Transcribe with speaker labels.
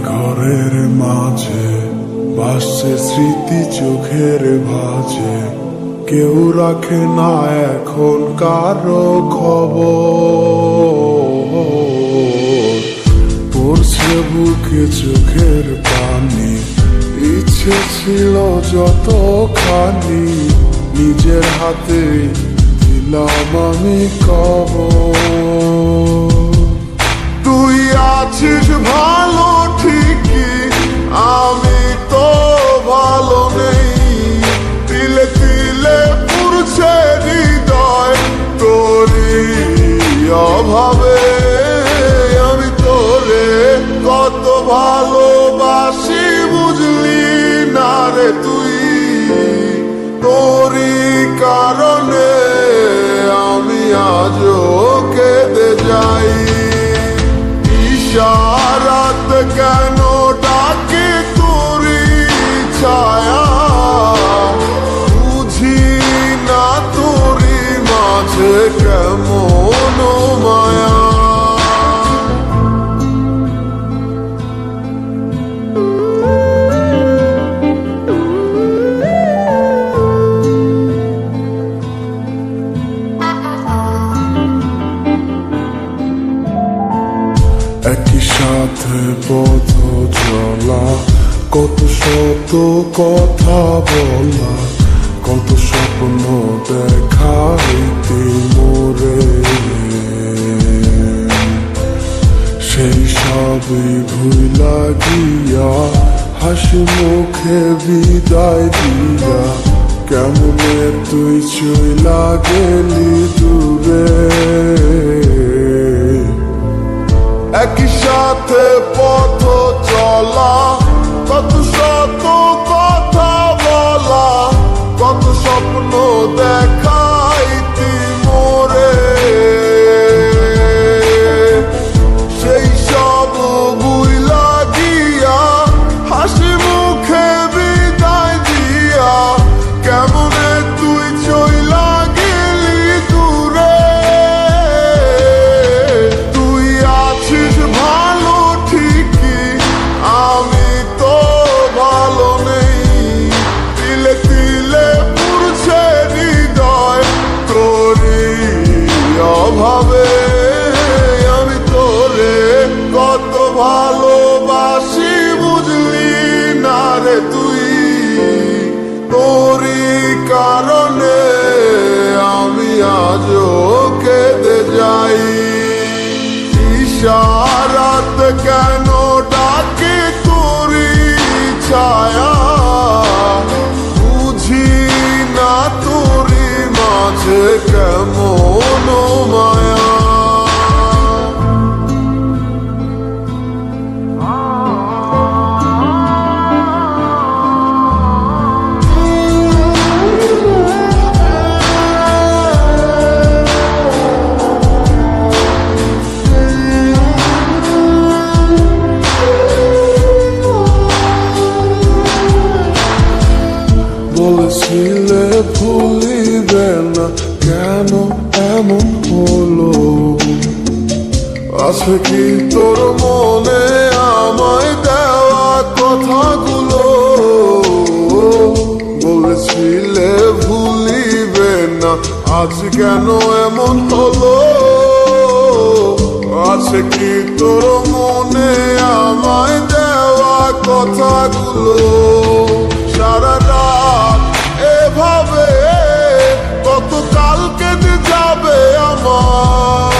Speaker 1: ঘরের মাঝে ভাসছে স্মৃতি চোখের ভাঁজে, কেউ রাখে না এখন কারো খবর। পড়ছে বুকে চোখের পানি, ইচ্ছে ছিল যতখানি, নিজের হাতে দিলাম আমি কবর। তুই আছিস ভালো ঠিকই, আমি তো ভালো নেই, তিলে তিলে পুড়ছে হৃদয় তোরই অভাবে। আমি তোরে কত ভালোবাসি বুঝলি না রে তুই, তোরই কারণে আমি আজও কেঁদে যাই। ইশারাত কেন ডাকে তোরই ছায়া, বুঝি না তোরই মাঝে কেমন মায়া। একই সাথে পথ চলা, কত শত কথা বলা, কত স্বপ্ন দেখাইতে মোরে, সেই সবই ভুলা গিয়া হাসি মুখে বিদায় দিয়া, কেমনে তুই চইলা গেলি দূরে। একই সাথে পথ চলা, কত শত কথা বলা, কত স্বপ্ন দেখাইতি মোরে, সেই সব ভুইলা গিয়া হাসি মুখে বিদায় দিয়া, কেমনে তুই চইলা গেলি দূরে। তুই আছিস ভালো ঠিকই, আমি তো ভালো নেই, তিলে তিলে পুড়ছে হৃদয় তোরই অভাবে। আমি তোরে কত ভালোবাসি বুঝলি না রে তুই, তোরই কারণে আমি আজও কেঁদে যাই। ইশারাত কেন ডাকে তোরই ছায়া, বুঝি না তোরই মাঝে কেমন মায়া। বলেছিলে ভুলিবে না, কেন এমন হলো? আছে কি তোর মনে আমায় দেওয়া কথাগুলো? বলেছিলে ভুলিবে না, আজ কেন এমন হলো? আছে কি তোর মনে আমায় দেওয়া কথাগুলো? সারা রাত এভাবে কত কাল কেটে যাবে আমার,